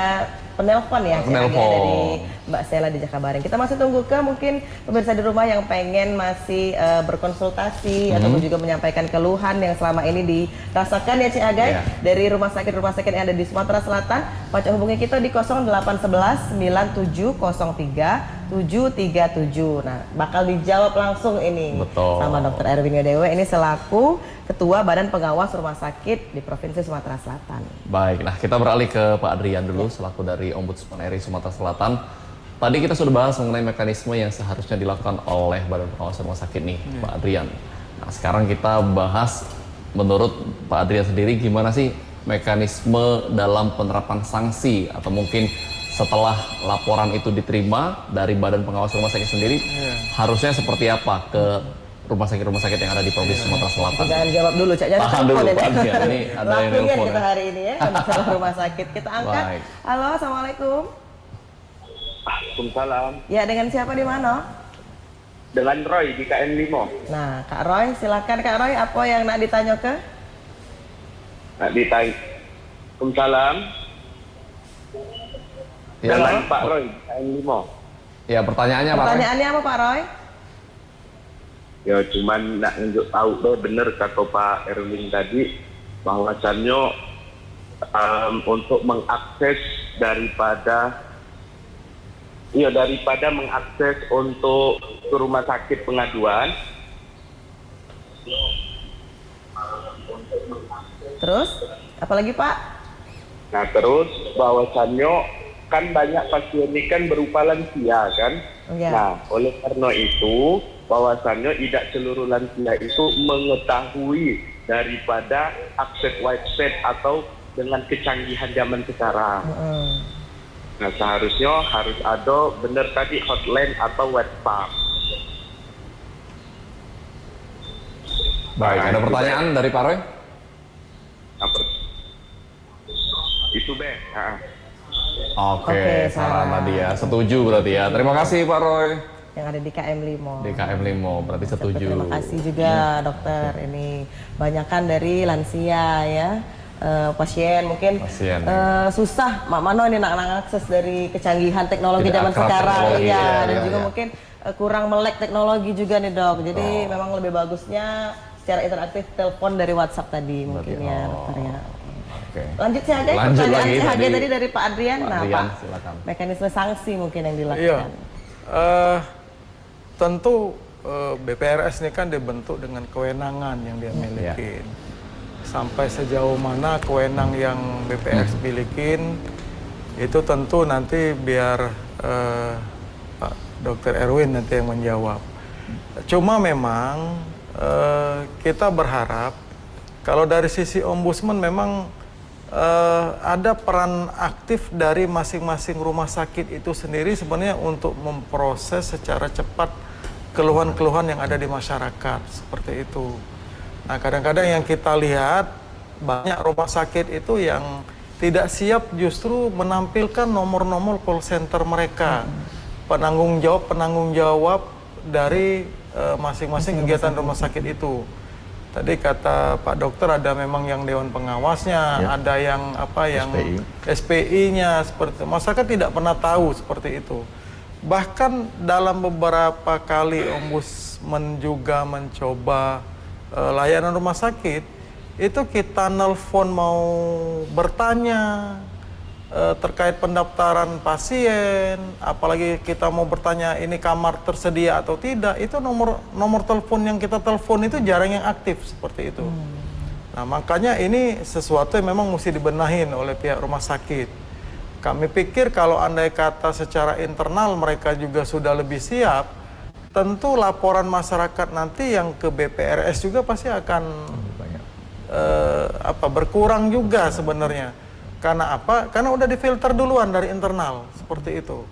B: penelpon ya, dari Mbak Stella di Jakabaring. Kita masih tunggu ke mungkin pemirsa di rumah yang pengen masih berkonsultasi ataupun juga menyampaikan keluhan yang selama ini dirasakan ya Cik Agai dari rumah sakit yang ada di Sumatera Selatan. Pak hubungi kita di 0811 9703 737. Nah, bakal dijawab langsung ini sama Dr. Erwin Yodewe, ini selaku Ketua Badan Pengawas Rumah Sakit di Provinsi Sumatera Selatan.
A: Baik, nah kita beralih ke Pak Adrian dulu selaku dari Ombudsman RI Sumatera Selatan. Tadi kita sudah bahas mengenai mekanisme yang seharusnya dilakukan oleh Badan Pengawas Rumah Sakit nih, Pak Adrian. Nah, sekarang kita bahas menurut Pak Adrian sendiri gimana sih mekanisme dalam penerapan sanksi, atau mungkin setelah laporan itu diterima dari Badan Pengawas Rumah Sakit sendiri, harusnya seperti apa ke rumah sakit yang ada di Provinsi Sumatera Selatan?
B: Jangan jawab dulu, Cak. Jangan
A: tahan dulu, Pak. Ini ada yang nelfon
B: kita hari ini ya, masalah rumah sakit. Kita angkat.
A: Baik.
B: Halo, Assalamualaikum.
F: Waalaikumsalam.
B: Ya, dengan siapa di mana?
F: Dengan Roy di KN Limo.
B: Nah, Kak Roy, silakan Kak Roy, apa yang nak ditanya ke?
F: Nak ditanya. Waalaikumsalam.
A: Ya,
F: dengan Pak Roy di KN Limo.
A: Ya, pertanyaannya Pak.
B: Pertanyaannya apa Pak Roy?
F: Ya, cuman nak nunjuk tahu deh, bener kata Pak Erwin tadi bahwasannya untuk mengakses daripada mengakses untuk ke rumah sakit pengaduan.
B: Terus, apalagi Pak?
F: Nah, terus bahwasannya kan banyak pasien ini kan berupa lansia kan. Nah, oleh karena itu bahwasannya tidak seluruh lansia itu mengetahui daripada akses website atau dengan kecanggihan zaman sekarang. Nah, seharusnya harus ada benar tadi hotline atau WhatsApp.
A: Baik, ada pertanyaan dari Pak Roy?
F: Itu Be.
A: Oke, saran tadi ya. Setuju berarti ya. Terima kasih Pak Roy.
B: Yang ada di KM Limo.
A: Di KM Limo, berarti setuju.
B: Terima kasih juga dokter. Ini banyakan dari lansia ya. Pasien mungkin susah Mano ini nak akses dari kecanggihan teknologi zaman sekarang ya, dan juga mungkin kurang melek teknologi juga nih dok. Jadi memang lebih bagusnya secara interaktif telepon dari WhatsApp tadi mungkin ya dokter ya. Lanjut CHG, pertanyaan CHG tadi dari Pak Adrian. Nah Pak, mekanisme sanksi mungkin yang dilakukan.
D: Tentu BPRS ini kan dibentuk dengan kewenangan yang dia miliki. Sampai sejauh mana kewenang yang BPRS milikin itu tentu nanti biar Pak Dr. Erwin nanti yang menjawab. Cuma memang kita berharap kalau dari sisi ombudsman memang ada peran aktif dari masing-masing rumah sakit itu sendiri sebenarnya untuk memproses secara cepat keluhan-keluhan yang ada di masyarakat seperti itu. Nah, kadang-kadang yang kita lihat banyak rumah sakit itu yang tidak siap justru menampilkan nomor-nomor call center mereka, penanggung jawab dari masing-masing kegiatan rumah sakit itu. Tadi kata Pak Dokter ada memang yang Dewan Pengawasnya, ada yang SPI-nya seperti itu. Masyarakat tidak pernah tahu seperti itu. Bahkan dalam beberapa kali ombudsman juga mencoba layanan rumah sakit, itu kita nelpon mau bertanya terkait pendaftaran pasien, apalagi kita mau bertanya ini kamar tersedia atau tidak, itu nomor telepon yang kita telepon itu jarang yang aktif seperti itu. Nah makanya ini sesuatu yang memang mesti dibenahin oleh pihak rumah sakit. Kami pikir kalau andai kata secara internal mereka juga sudah lebih siap, tentu laporan masyarakat nanti yang ke BPRS juga pasti akan berkurang juga sebenarnya. Karena apa? Karena udah difilter duluan dari internal seperti itu.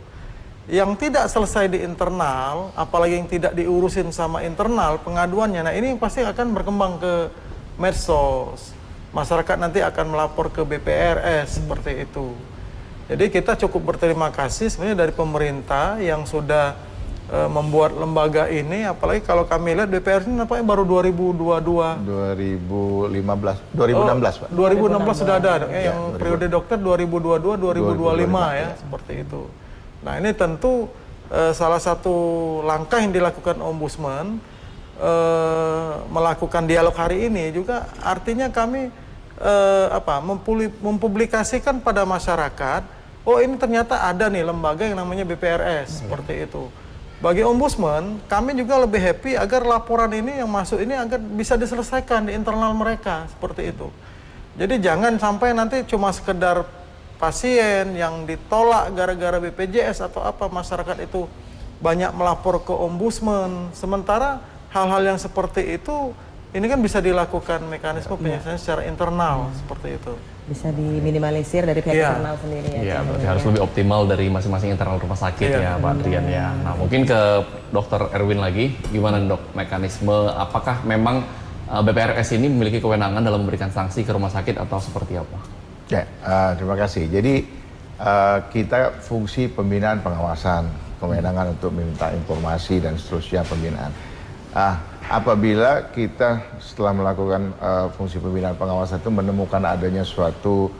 D: Yang tidak selesai di internal, apalagi yang tidak diurusin sama internal pengaduannya, nah ini pasti akan berkembang ke medsos. Masyarakat nanti akan melapor ke BPRS seperti itu. Jadi kita cukup berterima kasih sebenarnya dari pemerintah yang sudah membuat lembaga ini, apalagi kalau kami lihat BPRS ini nampaknya baru 2016
C: Pak.
D: 2016 sudah ada yang periode dokter 2022-2025 ya, seperti itu. Nah ini tentu salah satu langkah yang dilakukan ombudsman melakukan dialog hari ini juga artinya kami mempublikasikan pada masyarakat, oh ini ternyata ada nih lembaga yang namanya BPRS seperti itu. Bagi ombudsman, kami juga lebih happy agar laporan ini yang masuk ini agar bisa diselesaikan di internal mereka seperti itu. Jadi jangan sampai nanti cuma sekedar pasien yang ditolak gara-gara BPJS atau apa, masyarakat itu banyak melapor ke ombudsman. Sementara hal-hal yang seperti itu ini kan bisa dilakukan mekanisme penyelesaian secara internal seperti itu.
B: Bisa diminimalisir dari pihak internal sendiri ya.
A: Iya, berarti harus lebih optimal dari masing-masing internal rumah sakit ya Pak Adrian ya. Nah mungkin ke Dr. Erwin lagi, gimana dok mekanisme, apakah memang BPRS ini memiliki kewenangan dalam memberikan sanksi ke rumah sakit atau seperti apa?
C: Ya, terima kasih. Jadi kita fungsi pembinaan pengawasan, kewenangan untuk minta informasi dan seterusnya pembinaan. Apabila kita setelah melakukan fungsi pembinaan pengawasan itu menemukan adanya suatu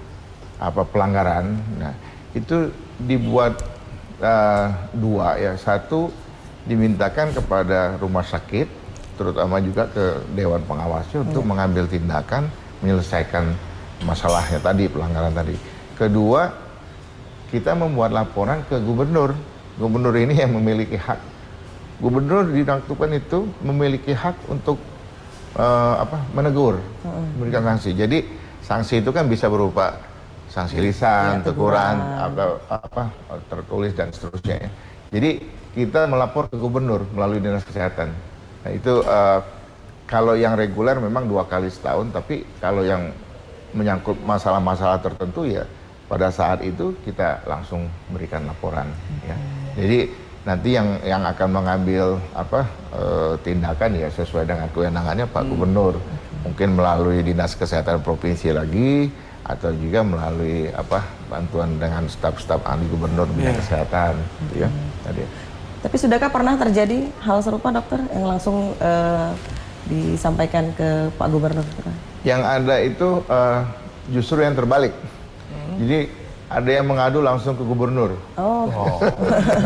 C: pelanggaran, nah itu dibuat dua ya. Satu, dimintakan kepada rumah sakit, terutama juga ke Dewan Pengawasnya untuk mengambil tindakan menyelesaikan masalahnya tadi, pelanggaran tadi. Kedua, kita membuat laporan ke gubernur. Gubernur ini yang memiliki hak. Gubernur dinaktukan itu memiliki hak untuk menegur, memberikan sanksi. Jadi sanksi itu kan bisa berupa sanksi lisan, teguran, atau tertulis dan seterusnya. Ya. Jadi kita melapor ke gubernur melalui dinas kesehatan. Nah itu kalau yang reguler memang 2 kali setahun, tapi kalau yang menyangkut masalah-masalah tertentu ya pada saat itu kita langsung berikan laporan. Ya. Jadi nanti yang akan mengambil tindakan ya sesuai dengan kewenangannya Pak Gubernur. Mungkin melalui Dinas Kesehatan Provinsi lagi atau juga melalui bantuan dengan staf-staf ahli gubernur bidang kesehatan, gitu ya. Tadi.
B: Tapi sudahkah pernah terjadi hal serupa dokter yang langsung disampaikan ke Pak Gubernur?
C: Yang ada itu justru yang terbalik. Jadi ada yang mengadu langsung ke gubernur.
B: Oh.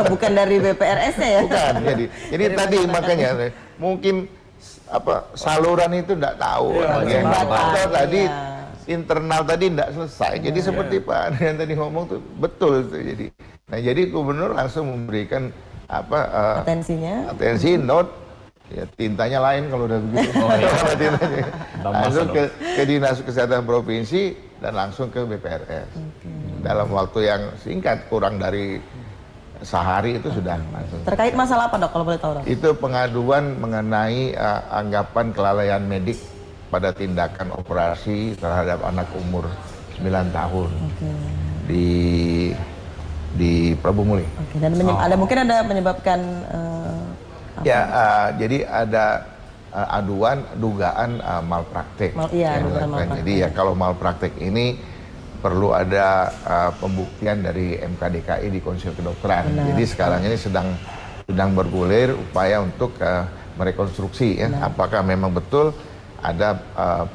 B: Bukan dari BPRS-nya ya?
C: Bukan. Jadi tadi makanya mungkin saluran itu tidak tahu. Atau tadi internal tadi tidak selesai. Jadi seperti Pak Adrian tadi ngomong tuh betul itu. Jadi gubernur langsung memberikan atensi, note, ya, tintanya lain kalau udah begitu. Langsung ke Dinas Kesehatan Provinsi dan langsung ke BPRS. Dalam waktu yang singkat, kurang dari sehari itu sudah langsung.
B: Terkait masalah apa dok kalau boleh tahu dok?
C: Itu pengaduan mengenai anggapan kelalaian medik pada tindakan operasi terhadap anak umur 9 tahun di Prabu Muli.
B: Dan mungkin ada menyebabkan
C: jadi ada aduan dugaan malpraktek. Jadi ya kalau malpraktek ini perlu ada pembuktian dari MKDKI di Konsil Kedokteran. Jadi sekarang ini sedang bergulir upaya untuk merekonstruksi ya apakah memang betul ada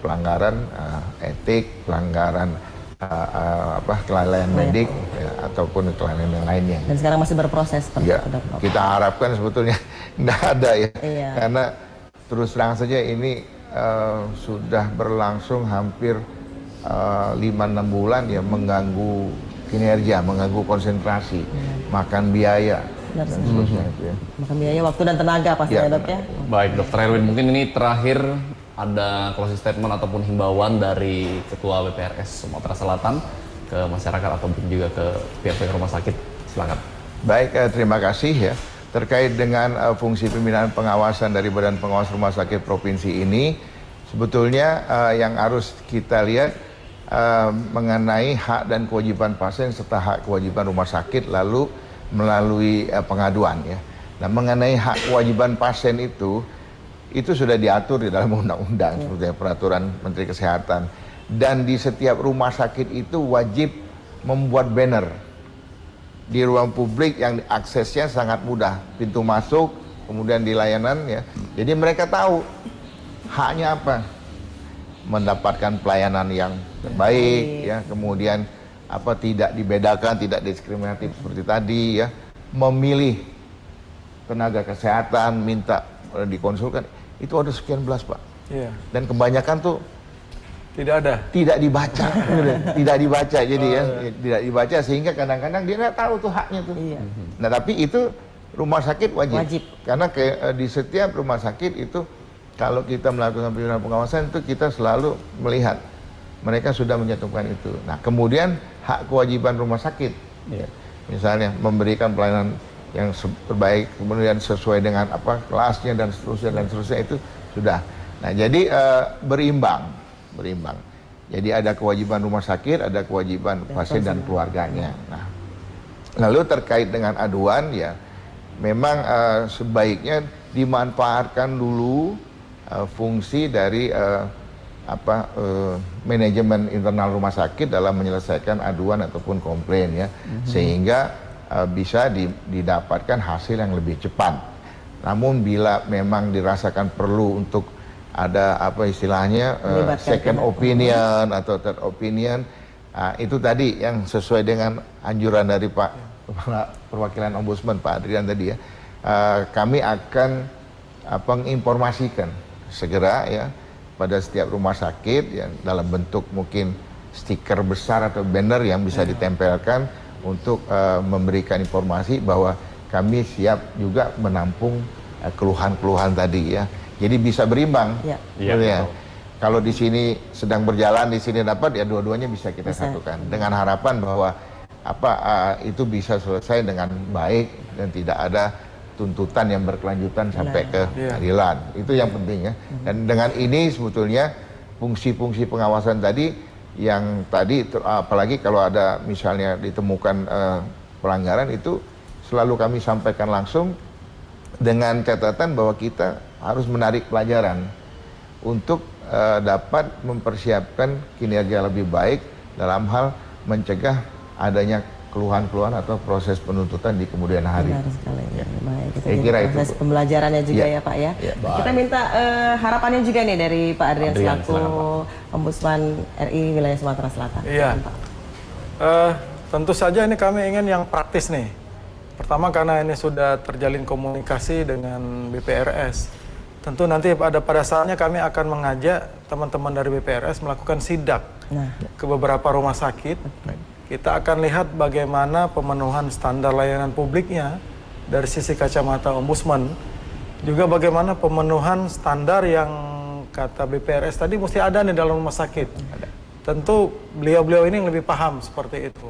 C: pelanggaran etik, pelanggaran kelalaian medik ataupun kelalaian yang lainnya.
B: Dan sekarang masih berproses seperti itu, dok.
C: Kita harapkan sebetulnya tidak ada ya. Karena terus terang saja ini sudah berlangsung hampir 5-6 bulan ya, mengganggu kinerja, mengganggu konsentrasi, makan biaya. Dan seterusnya itu ya.
B: Makan biaya, waktu dan tenaga pasti ya, dok ya.
A: Baik Dokter Erwin, mungkin ini terakhir ada closing statement ataupun himbauan dari Ketua BPRS Sumatera Selatan ke masyarakat ataupun juga ke pihak-pihak rumah sakit. Silakan.
C: Baik, terima kasih ya. Terkait dengan fungsi pembinaan pengawasan dari Badan Pengawas Rumah Sakit Provinsi ini, sebetulnya yang harus kita lihat mengenai hak dan kewajiban pasien serta hak kewajiban rumah sakit lalu melalui pengaduan ya. Nah, mengenai hak kewajiban pasien itu sudah diatur di dalam undang-undang seperti peraturan Menteri Kesehatan, dan di setiap rumah sakit itu wajib membuat banner di ruang publik yang aksesnya sangat mudah, pintu masuk kemudian di layanan ya, jadi mereka tahu haknya apa, mendapatkan pelayanan yang terbaik ya, kemudian tidak dibedakan, tidak diskriminatif seperti tadi ya, memilih tenaga kesehatan, minta dikonsulkan, itu ada sekian belas Pak. Dan kebanyakan tuh tidak dibaca, tidak dibaca, jadi tidak dibaca sehingga kadang-kadang dia nggak tahu tuh haknya tuh. Nah tapi itu rumah sakit wajib. Karena di setiap rumah sakit itu kalau kita melakukan pembinaan pengawasan itu kita selalu melihat mereka sudah menyatukan itu. Nah kemudian hak kewajiban rumah sakit, misalnya memberikan pelayanan yang terbaik, kemudian sesuai dengan kelasnya dan seterusnya itu sudah. Nah jadi berimbang. Jadi ada kewajiban rumah sakit, ada kewajiban pasien dan keluarganya. Nah, lalu terkait dengan aduan ya, memang sebaiknya dimanfaatkan dulu fungsi dari manajemen internal rumah sakit dalam menyelesaikan aduan ataupun komplain ya, sehingga bisa didapatkan hasil yang lebih cepat. Namun bila memang dirasakan perlu untuk ada istilahnya second opinion atau third opinion, itu tadi yang sesuai dengan anjuran dari Pak Kepala Perwakilan Ombudsman Pak Adrian tadi ya, kami akan menginformasikan segera ya pada setiap rumah sakit yang dalam bentuk mungkin stiker besar atau banner yang bisa ditempelkan untuk memberikan informasi bahwa kami siap juga menampung keluhan-keluhan tadi ya. Jadi bisa berimbang. Ya. Kalau di sini sedang berjalan, di sini dapat ya dua-duanya bisa kita satukan dengan harapan bahwa itu bisa selesai dengan baik dan tidak ada tuntutan yang berkelanjutan sampai ke pengadilan. Itu yang penting ya. Dan dengan ini sebetulnya fungsi-fungsi pengawasan tadi yang tadi apalagi kalau ada misalnya ditemukan pelanggaran itu selalu kami sampaikan langsung dengan catatan bahwa kita harus menarik pelajaran untuk dapat mempersiapkan kinerja lebih baik dalam hal mencegah adanya keluhan-keluhan atau proses penuntutan di kemudian hari.
B: Benar sekali. Ya. Baik, kita
C: Saya kira
B: proses
C: itu.
B: pembelajarannya juga
C: Ya.
B: ya Pak ya.
C: Ya,
B: Kita minta harapannya juga nih dari Pak Adrian
A: Adrian,
B: selaku
A: silakan,
B: Ombudsman RI wilayah Sumatera Selatan.
D: Iya.
B: Pak.
D: Tentu saja ini kami ingin yang praktis nih. Pertama karena ini sudah terjalin komunikasi dengan BPRS. Tentu nanti pada saatnya kami akan mengajak teman-teman dari BPRS melakukan sidak ke beberapa rumah sakit. Kita akan lihat bagaimana pemenuhan standar layanan publiknya dari sisi kacamata Ombudsman. Juga bagaimana pemenuhan standar yang kata BPRS tadi mesti ada nih dalam rumah sakit. Tentu beliau-beliau ini yang lebih paham seperti itu.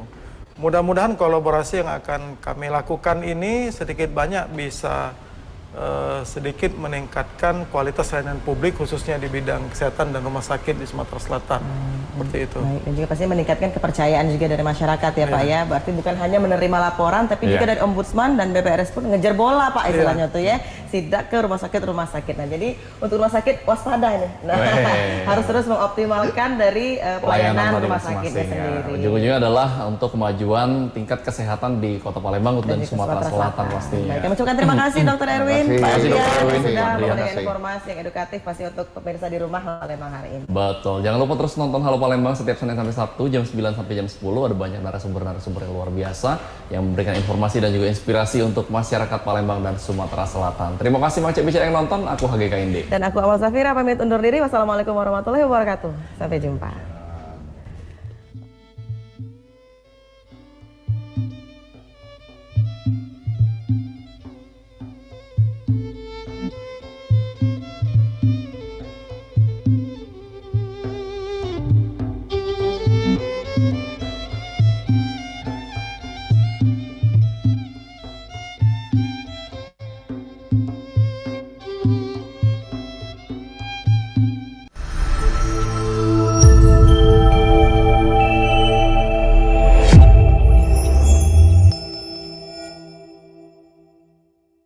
D: Mudah-mudahan kolaborasi yang akan kami lakukan ini sedikit banyak bisa sedikit meningkatkan kualitas layanan publik khususnya di bidang kesehatan dan rumah sakit di Sumatera Selatan. Seperti itu.
B: Baik, dan juga pasti meningkatkan kepercayaan juga dari masyarakat ya Pak ya. Berarti bukan hanya menerima laporan tapi juga dari Ombudsman dan BPRS pun ngejar bola Pak istilahnya tuh ya. Sidak ke rumah sakit. Nah, jadi untuk rumah sakit waspada ini. Nah, harus terus mengoptimalkan dari pelayanan rumah sakitnya sendiri.
A: Ujung-ujungnya adalah untuk kemajuan tingkat kesehatan di Kota Palembang dan Sumatera Selatan pastinya.
B: Baik, kami ucapkan terima kasih Dr. Erwin.
C: Terima
B: Pak
C: kasih,
B: Adrian
C: Dr. Erwin.
B: sudah
C: Adrian.
B: memberikan informasi yang edukatif pasti untuk pemirsa di rumah Palembang hari ini.
A: Betul. Jangan lupa terus nonton Halo Palembang setiap Senin sampai Sabtu jam 9 sampai jam 10. Ada banyak narasumber-narasumber yang luar biasa yang memberikan informasi dan juga inspirasi untuk masyarakat Palembang dan Sumatera Selatan. Terima kasih Mang Cek Bicek yang nonton. Aku HGKND.
B: Dan aku Amal Safira pamit undur diri. Wassalamualaikum warahmatullahi wabarakatuh. Sampai jumpa.